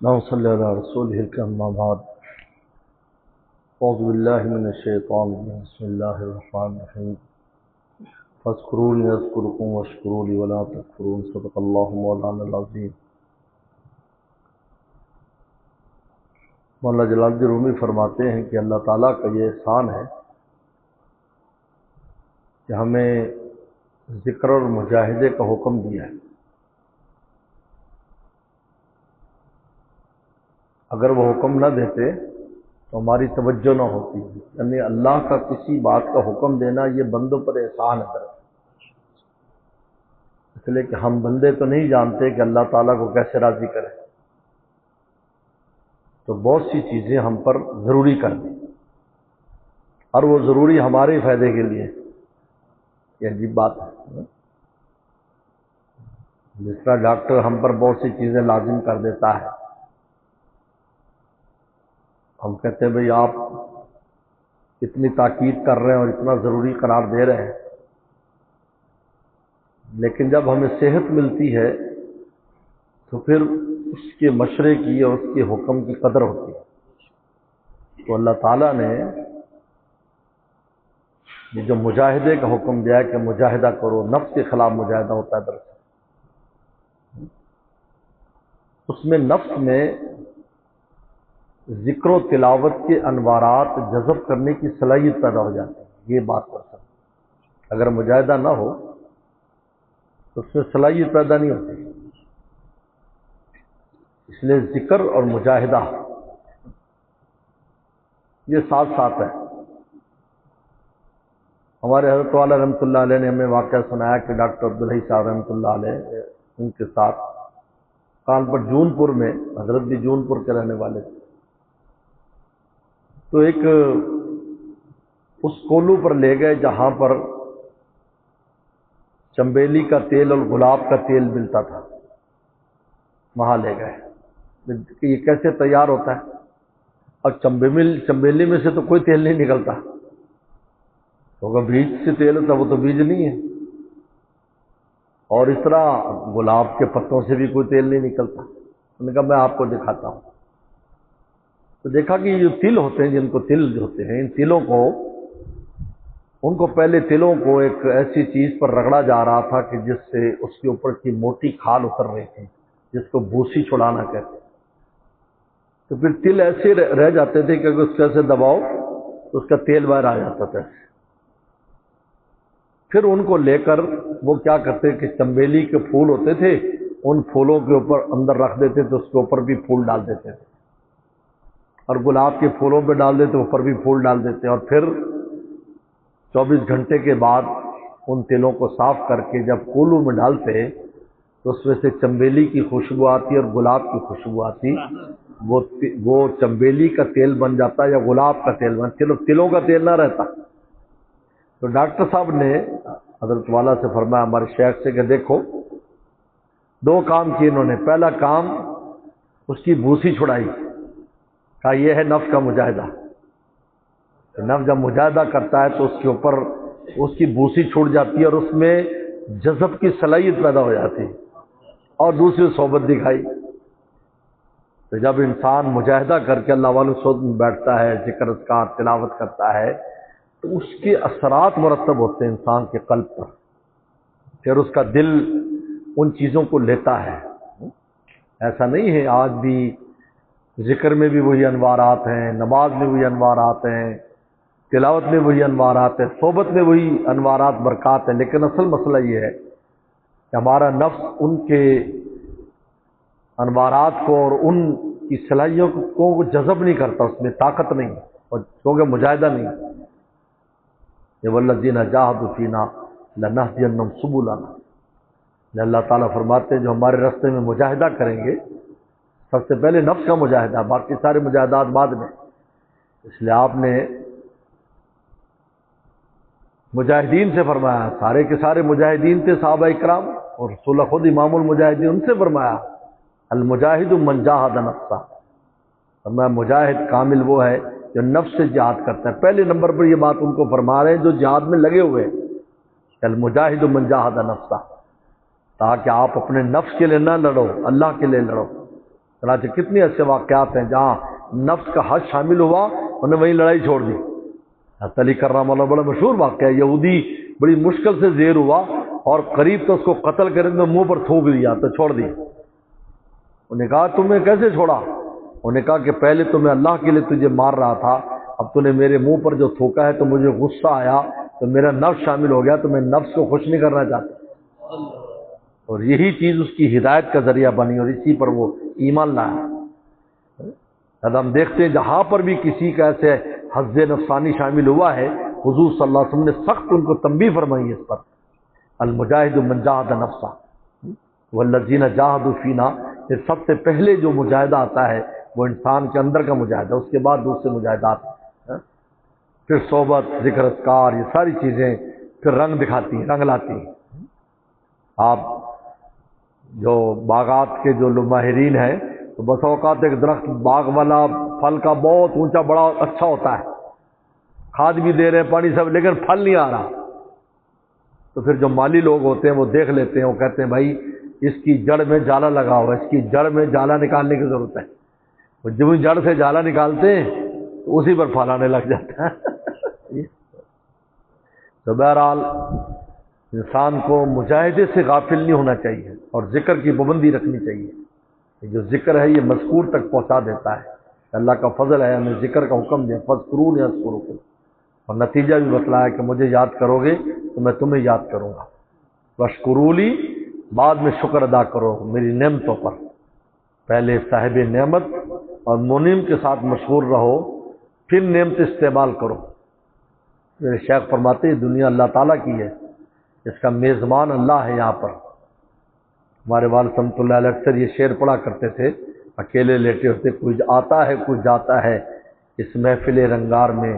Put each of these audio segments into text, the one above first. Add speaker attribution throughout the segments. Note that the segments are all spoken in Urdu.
Speaker 1: اللهم صل على رسوله الكريم أما بعد أعوذ بالله من الشيطان الرجيم بسم الله الرحمن الرحيم فاذكروني أذكركم واشكروا لي ولا تكفرون صدق الله مولانا العظيم۔ مولانا جلال الدین رومی فرماتے ہیں کہ اللہ تعالیٰ کا یہ احسان ہے کہ ہمیں ذکر اور مجاہدے کا حکم دیا ہے۔ اگر وہ حکم نہ دیتے تو ہماری توجہ نہ ہوتی، یعنی اللہ کا کسی بات کا حکم دینا یہ بندوں پر احسان ہے، اس لیے کہ ہم بندے تو نہیں جانتے کہ اللہ تعالیٰ کو کیسے راضی کرے، تو بہت سی چیزیں ہم پر ضروری کر دیں، اور وہ ضروری ہمارے فائدے کے لیے۔ یہ عجیب بات ہے، جس طرح ڈاکٹر ہم پر بہت سی چیزیں لازم کر دیتا ہے، ہم کہتے ہیں بھئی آپ اتنی تاکید کر رہے ہیں اور اتنا ضروری قرار دے رہے ہیں، لیکن جب ہمیں صحت ملتی ہے تو پھر اس کے مشورے کی اور اس کے حکم کی قدر ہوتی ہے۔ تو اللہ تعالیٰ نے یہ جو مجاہدے کا حکم دیا ہے کہ مجاہدہ کرو، نفس کے خلاف مجاہدہ ہوتا ہے دراصل، اس میں نفس میں ذکر و تلاوت کے انوارات جذب کرنے کی صلاحیت پیدا ہو جاتی ہے۔ یہ بات پر سمجھ، اگر مجاہدہ نہ ہو تو اس میں صلاحیت پیدا نہیں ہوتی، اس لیے ذکر اور مجاہدہ یہ ساتھ ساتھ ہے۔ ہمارے حضرت والا رحمۃ اللہ علیہ نے ہمیں واقعہ سنایا کہ ڈاکٹر عبدالحی صاحب رحمۃ اللہ علیہ ان کے ساتھ کانپور جون پور میں، حضرت بھی جون پور کے رہنے والے تھے، تو ایک اس کولو پر لے گئے جہاں پر چمبیلی کا تیل اور گلاب کا تیل ملتا تھا، وہاں لے گئے کہ یہ کیسے تیار ہوتا ہے، اور چمبیلی میں سے تو کوئی تیل نہیں نکلتا، تو بیج سے تیل ہوتا وہ تو بیج نہیں ہے، اور اس طرح گلاب کے پتوں سے بھی کوئی تیل نہیں نکلتا۔ انہوں نے کہا میں آپ کو دکھاتا ہوں، تو دیکھا کہ یہ جو تل ہوتے ہیں، جن کو تل ہوتے ہیں، ان تلوں کو، ان کو پہلے تلوں کو ایک ایسی چیز پر رگڑا جا رہا تھا کہ جس سے اس کے اوپر کی موٹی کھال اتر رہی تھی، جس کو بوسی چھڑانا کہتے ہیں، تو پھر تل ایسے رہ جاتے تھے کہ اگر اس کو ایسے دباؤ تو اس کا تیل باہر آ جاتا تھا۔ پھر ان کو لے کر وہ کیا کرتے کہ چمبیلی کے پھول ہوتے تھے، ان پھولوں کے اوپر اندر رکھ دیتے تھے، اس کے اوپر بھی پھول ڈال دیتے تھے، اور گلاب کے پھولوں پہ ڈال دیتے، اوپر بھی پھول ڈال دیتے، اور پھر 24 گھنٹے کے بعد ان تلوں کو صاف کر کے جب کولو میں ڈالتے تو اس میں سے چمبیلی کی خوشبو آتی اور گلاب کی خوشبو آتی، وہ چمبیلی کا تیل بن جاتا یا گلاب کا تیل بن، تلوں کا تیل نہ رہتا۔ تو ڈاکٹر صاحب نے حضرت والا سے فرمایا، ہمارے شیخ سے، کہ دیکھو دو کام کیے انہوں نے۔ پہلا کام اس کی بوسی چھڑائی، کہا یہ ہے نفس کا مجاہدہ۔ نفس جب مجاہدہ کرتا ہے تو اس کے اوپر اس کی بوسی چھوٹ جاتی ہے اور اس میں جذب کی صلاحیت پیدا ہو جاتی ہے، اور دوسری صحبت دکھائی۔ تو جب انسان مجاہدہ کر کے اللہ والوں صحبت میں بیٹھتا ہے، ذکر اذکار تلاوت کرتا ہے، تو اس کے اثرات مرتب ہوتے ہیں انسان کے قلب پر، پھر اس کا دل ان چیزوں کو لیتا ہے۔ ایسا نہیں ہے، آج بھی ذکر میں بھی وہی انوارات ہیں، نماز میں وہی انوارات ہیں، تلاوت میں وہی انوارات ہیں، صحبت میں وہی انوارات برکات ہیں، لیکن اصل مسئلہ یہ ہے کہ ہمارا نفس ان کے انوارات کو اور ان کی صلاحیتوں کو وہ جذب نہیں کرتا، اس میں طاقت نہیں، اور کیونکہ مجاہدہ نہیں۔ یہ والذین جاہدوا فینا لنہدینہم سبلنا، اللہ تعالیٰ فرماتے ہیں جو ہمارے راستے میں مجاہدہ کریں گے، سب سے پہلے نفس کا مجاہدہ، باقی سارے مجاہدات بعد میں۔ اس لیے آپ نے مجاہدین سے فرمایا، سارے کے سارے مجاہدین تھے صحابہ اکرام، اور رسول خود امام المجاہدین، ان سے فرمایا المجاہد من جاہد نفسہ، فرمایا مجاہد کامل وہ ہے جو نفس سے جہاد کرتا ہے۔ پہلے نمبر پر یہ بات ان کو فرما رہے ہیں جو جہاد میں لگے ہوئے ہیں، المجاہد من جاہد نفسہ، تاکہ آپ اپنے نفس کے لیے نہ لڑو، اللہ کے لیے لڑو۔ چنانچہ کتنے ایسے واقعات ہیں جہاں نفس کا حج شامل ہوا، انہوں نے وہیں لڑائی چھوڑ دی۔ علی کرم اللہ بڑا مشہور واقعہ ہے، یہودی بڑی مشکل سے زیر ہوا اور قریب تو اس کو قتل کرنے میں منہ پر تھوک دیا تو چھوڑ دی۔ انہوں نے کہا تمہیں کیسے چھوڑا؟ انہوں نے کہا کہ پہلے تو میں اللہ کے لیے تجھے مار رہا تھا، اب تو نے میرے منہ پر جو تھوکا ہے تو مجھے غصہ آیا تو میرا نفس شامل ہو گیا، تو میں نفس کو خوش نہیں کرنا چاہتا، اور یہی چیز اس کی ہدایت کا ذریعہ بنی اور اسی پر وہ ایمان لایا۔ اب ہم دیکھتے ہیں جہاں پر بھی کسی کا ایسے حظ نفسانی شامل ہوا ہے، حضور صلی اللہ علیہ وسلم نے سخت ان کو تنبیہ فرمائی اس پر، المجاہد من جاہد نفسہ والذین جاہدوا فینا۔ یہ سب سے پہلے جو مجاہدہ آتا ہے وہ انسان کے اندر کا مجاہدہ، اس کے بعد دوسرے مجاہدات، پھر صحبت، ذکر اذکار، یہ ساری چیزیں پھر رنگ دکھاتی ہیں، رنگ لاتی ہیں۔ آپ جو باغات کے جو ماہرین ہیں تو بس اوقات ایک درخت باغ والا پھل کا بہت اونچا بڑا اچھا ہوتا ہے، کھاد بھی دے رہے ہیں پانی سب، لیکن پھل نہیں آ رہا، تو پھر جو مالی لوگ ہوتے ہیں وہ دیکھ لیتے ہیں، وہ کہتے ہیں بھائی اس کی جڑ میں جالا لگا ہوا ہے، اس کی جڑ میں جالا نکالنے کی ضرورت ہے۔ وہ جو جڑ سے جالا نکالتے ہیں تو اسی پر پھل آنے لگ جاتا ہے۔ تو بہرحال انسان کو مجاہدے سے غافل نہیں ہونا چاہیے اور ذکر کی پابندی رکھنی چاہیے۔ یہ جو ذکر ہے یہ مذکور تک پہنچا دیتا ہے، اللہ کا فضل ہے ہمیں ذکر کا حکم دیا، فذکرونی اذکرکم، اور نتیجہ بھی بتلایا کہ مجھے یاد کرو گے تو میں تمہیں یاد کروں گا، واشکرولی، بعد میں شکر ادا کرو میری نعمتوں پر، پہلے صاحب نعمت اور منعم کے ساتھ مشغول رہو پھر نعمت استعمال کرو۔ میرے شیخ فرماتے ہیں دنیا اللہ تعالیٰ کی ہے، اس کا میزبان اللہ ہے یہاں پر۔ ہمارے والد رحمۃ اللہ علیہ اکثر یہ شعر پڑھا کرتے تھے، اکیلے لیٹے ہوتے، کوئی آتا ہے کوئی جاتا ہے اس محفل رنگار میں،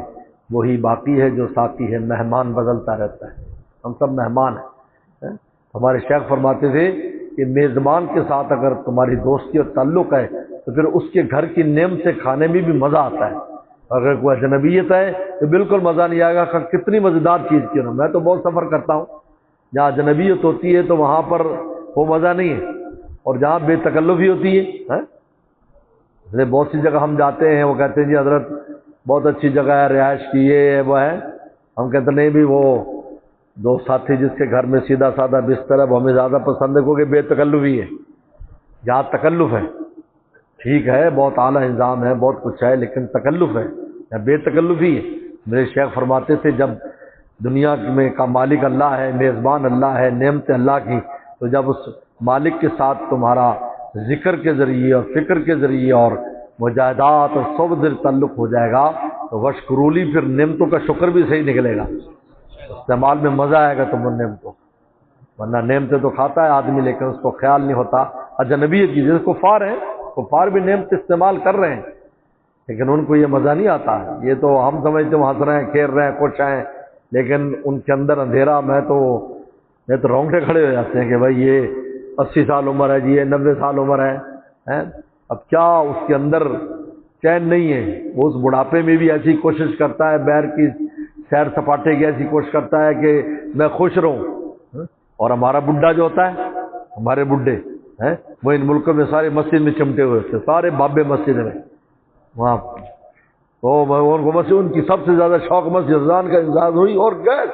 Speaker 1: وہی باقی ہے جو ساتھی ہے، مہمان بدلتا رہتا ہے، ہم سب مہمان ہیں۔ ہمارے شیخ فرماتے تھے کہ میزبان کے ساتھ اگر تمہاری دوستی اور تعلق ہے تو پھر اس کے گھر کی نعمت سے کھانے میں بھی مزہ آتا ہے، اگر کوئی اجنبیت ہے تو بالکل مزہ نہیں آئے گا، کتنی مزیدار چیز کیوں نہ۔ میں تو بہت سفر کرتا ہوں، جہاں اجنبیت ہوتی ہے تو وہاں پر وہ مزہ نہیں ہے، اور جہاں بے تکلفی ہوتی ہے، بہت سی جگہ ہم جاتے ہیں، وہ کہتے ہیں جی حضرت بہت اچھی جگہ ہے، رہائش کی یہ ہے وہ ہے، ہم کہتے نہیں بھی وہ دو ساتھی جس کے گھر میں سیدھا سادہ بستر ہے وہ ہمیں زیادہ پسند ہے کیونکہ بے تکلفی ہے۔ جہاں تکلف ہے ٹھیک ہے، بہت اعلیٰ انظام ہے، بہت کچھ ہے، لیکن تکلف ہے یا بے تکلفی ہے۔ میرے شیخ فرماتے تھے جب دنیا میں کا مالک اللہ ہے، میزبان اللہ ہے، نعمت اللہ کی، تو جب اس مالک کے ساتھ تمہارا ذکر کے ذریعے اور فکر کے ذریعے اور مجاہدات اور صحبت سے تعلق ہو جائے گا تو وشکرولی، پھر نعمتوں کا شکر بھی صحیح نکلے گا، استعمال میں مزہ آئے گا تم ان نعمتوں، ورنہ نعمتیں تو کھاتا ہے آدمی لیکن اس کو خیال نہیں ہوتا۔ اجنبیت کی جیسے کفار ہیں، کفار بھی نعمت استعمال کر رہے ہیں لیکن ان کو یہ مزہ نہیں آتا، یہ تو ہم سمجھتے ہیں ہنس رہے ہیں، کھیل رہے ہیں، خوش ہیں، لیکن ان کے اندر اندھیرا، میں تو رونگٹے کھڑے ہو جاتے ہیں کہ بھائی یہ 80 سال عمر ہے جی، یہ 90 سال عمر ہے، اب کیا اس کے اندر چین نہیں ہے، وہ اس بڑھاپے میں بھی ایسی کوشش کرتا ہے، بیر کی سیر سپاٹے کی ایسی کوشش کرتا ہے کہ میں خوش رہوں، اور ہمارا بڈھا جو ہوتا ہے، ہمارے بڈھے ہیں وہ ان ملکوں میں سارے مسجد میں چمٹے ہوئے تھے، سارے بابے مسجد میں، وہاں مسجد ان کی سب سے زیادہ شوق مسجد اذان کا انتظار ہوئی اور گئے،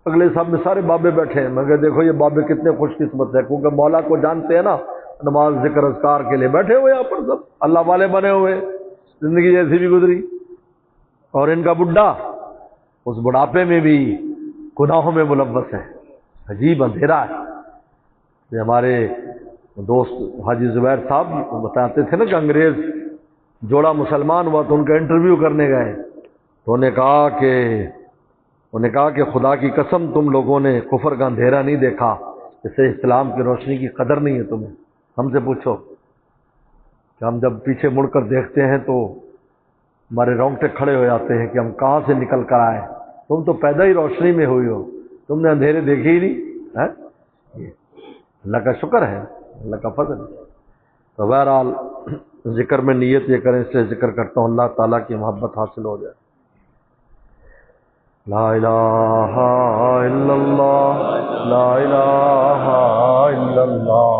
Speaker 1: اگلے صاحب میں سارے بابے بیٹھے ہیں، میں کہ دیکھو یہ بابے کتنے خوش قسمت ہے، کیونکہ مولا کو جانتے ہیں نا، نماز ذکر اذکار کے لیے بیٹھے ہوئے یہاں پر سب اللہ والے بنے ہوئے، زندگی جیسی بھی گزری، اور ان کا بڈھا اس بڑھاپے میں بھی گناہوں میں ملوث ہے، عجیب اندھیرا ہے۔ یہ ہمارے دوست حاجی زبیر صاحب بتاتے تھے نا کہ انگریز جوڑا مسلمان ہوا تو ان کا انٹرویو کرنے گئے تو انہیں کہا کہ خدا کی قسم تم لوگوں نے کفر کا اندھیرا نہیں دیکھا، اسے اسلام کی روشنی کی قدر نہیں ہے تمہیں، ہم سے پوچھو کہ ہم جب پیچھے مڑ کر دیکھتے ہیں تو ہمارے رونگٹے کھڑے ہو جاتے ہیں کہ ہم کہاں سے نکل کر آئے، تم تو پیدا ہی روشنی میں ہوئی ہو، تم نے اندھیرے دیکھے ہی نہیں، اللہ کا شکر ہے، اللہ کا فضل ہے۔ تو بہرحال ذکر میں نیت یہ کریں، اس لیے ذکر کرتا ہوں اللہ تعالیٰ کی محبت حاصل ہو جائے۔ لا الہ الا اللہ، لا الہ الا اللہ،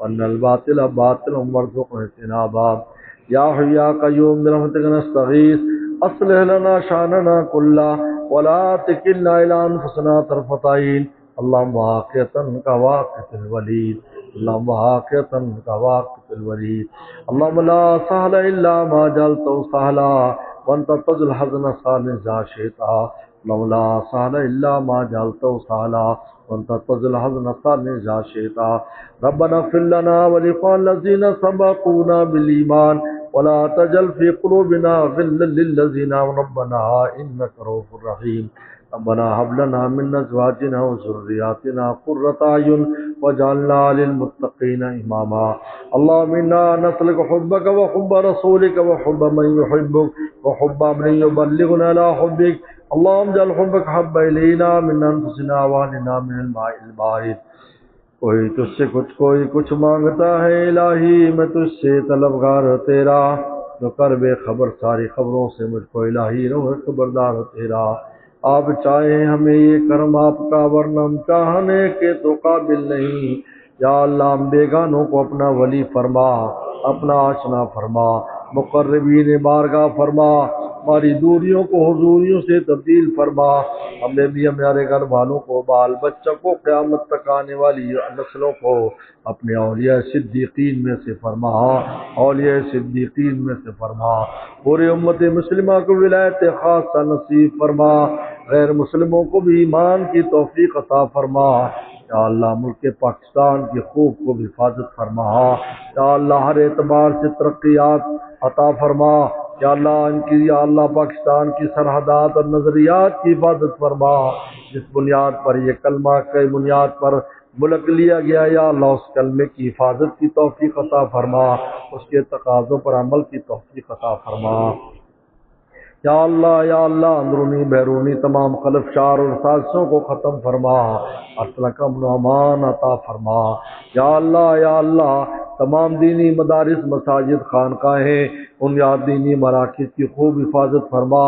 Speaker 1: وأن الباطل باطل وارزقنا اجتنابه يا حي يا قيوم برحمتك نستغيث أصلح لنا شأننا كله ولا تكلنا إلى أنفسنا طرفة عين اللهم واقعة كواقعة الوليد اللهم واقعة كواقعة الوليد اللهم لا سهل إلا ما جعلته سهلا وأنت تجعل الحزن سهلا إذا شئت اللهم لا سهل إلا ما جعلته سهلا وأنت تجعل الحزن سهلا إذا شئت ربنا اغفر لنا ولإخواننا الذين سبقونا بالإيمان ولا تجعل في قلوبنا غلا للذين آمنوا ربنا إنك رؤوف رحيم ربنا هب لنا من أزواجنا وذرياتنا قرة أعين واجعلنا للمتقين إماما اللهم إنا نسألك حبك وحب رسولك وحب من يحبك وحب من يبلغنا إلى حبك اللهم اجعل حبك حب إلينا من أنفسنا وأهلنا من الماء البارد کوئی تجھ سے کوئی کچھ مانگتا ہے الہی میں تجھ سے طلبگار تیرا جو کر بے خبر ساری خبروں سے مجھ کو الہی رو خبردار تیرا آپ چاہیں ہمیں یہ کرم آپ کا ورنہ ہم چاہنے کے تو قابل نہیں یا اللہ ہم بیگانوں کو اپنا ولی فرما اپنا آشنا فرما مقربین بارگاہ فرما ہماری دوریوں کو حضوریوں سے تبدیل فرما ہمیں بھی ہمارے گھر والوں کو بال بچوں کو قیامت تک آنے والی نسلوں کو اپنے اولیاء صدیقین میں سے فرما اولیاء صدیقین میں سے فرما پورے امت مسلمہ کو ولایت خاصہ نصیب فرما غیر مسلموں کو بھی ایمان کی توفیق عطا فرما یا اللہ ملک پاکستان کی خوب کو بھی حفاظت فرما یا اللہ ہر اعتبار سے ترقیات عطا فرما یا اللہ ان کی یا اللہ پاکستان کی سرحدات اور نظریات کی حفاظت فرما جس بنیاد پر یہ کلمہ کی بنیاد پر ملک لیا گیا یا اللہ اس کلمے کی حفاظت کی توفیق عطا فرما اس کے تقاضوں پر عمل کی توفیق عطا فرما یا اللہ اندرونی بیرونی تمام خلف شار اور سازشوں کو ختم فرما اصل کا امن و امان عطا فرما یا اللہ تمام دینی مدارس مساجد خانقاہیں ان یاد دینی مراکز کی خوب حفاظت فرما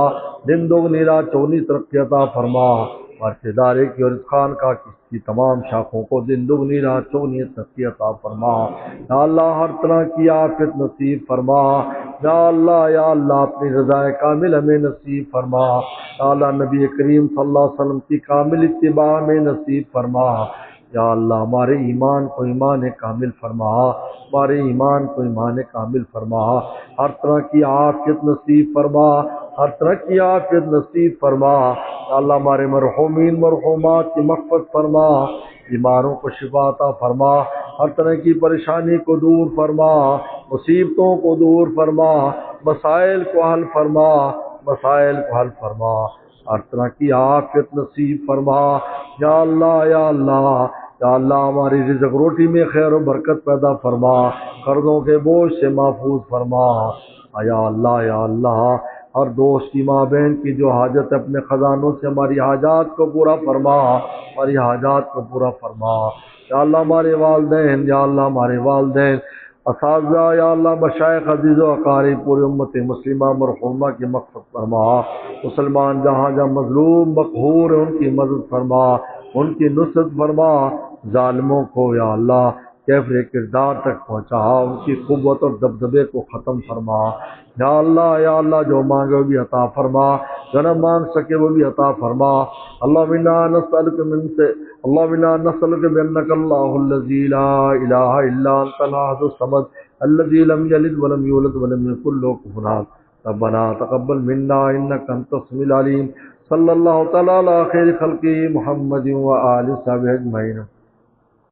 Speaker 1: دن دگنی رات چوگنی ترقی عطا فرما ورث ادارے کی اور اس خانقاہ کی تمام شاخوں کو دن دگنی رات چوگنی ترقی عطا فرما یا اللہ ہر طرح کی عافیت نصیب فرما یا اللہ اپنی رضا کامل ہمیں نصیب فرما یا اللہ نبی کریم صلی اللہ علیہ وسلم کی کامل اتباع میں نصیب فرما یا اللہ ہمارے ایمان کو ایمان کامل فرما ہمارے ایمان کو ایمان کامل فرما ہر طرح کی عافیت نصیب فرما ہر طرح کی عافیت نصیب فرما یا اللہ ہمارے مرحومین مرحومات کی مغفرت فرما بیماروں کو شفا عطا فرما ہر طرح کی پریشانی کو دور فرما مصیبتوں کو دور فرما مسائل کو حل فرما ہر طرح کی عافیت نصیب فرما یا اللہ ہماری رزق روٹی میں خیر و برکت پیدا فرما قرضوں کے بوجھ سے محفوظ فرما یا اللہ ہر دوست کی ماں بہن کی جو حاجت ہے اپنے خزانوں سے ہماری حاجات کو پورا فرما یا اللہ ہمارے والدین اساتذہ یا اللہ مشائخ عزیز و اقارب پوری امت مسلمہ مرحومہ کی مغفرت فرما مسلمان جہاں جہاں مظلوم مقہور ہیں ان کی مدد فرما ان کی نصرت فرما ظالموں کو یا اللہ کیفر کردار تک پہنچا ان کی قوت اور دبدبے کو ختم فرما یا اللہ جو مانگے وہ بھی عطا فرما جو نہ مانگ سکے وہ بھی عطا فرما اللہم انا نسألک بأنک اللہ الذی لا الہ الا انت الاحد الصمد الذی لم یلد ولم یولد ولم یکن له کفوا احد ربنا تقبل منا انک انت السمیع العلیم صلی اللہ تعالی علی خیر خلقہ محمد و آلہ وصحبہ اجمعین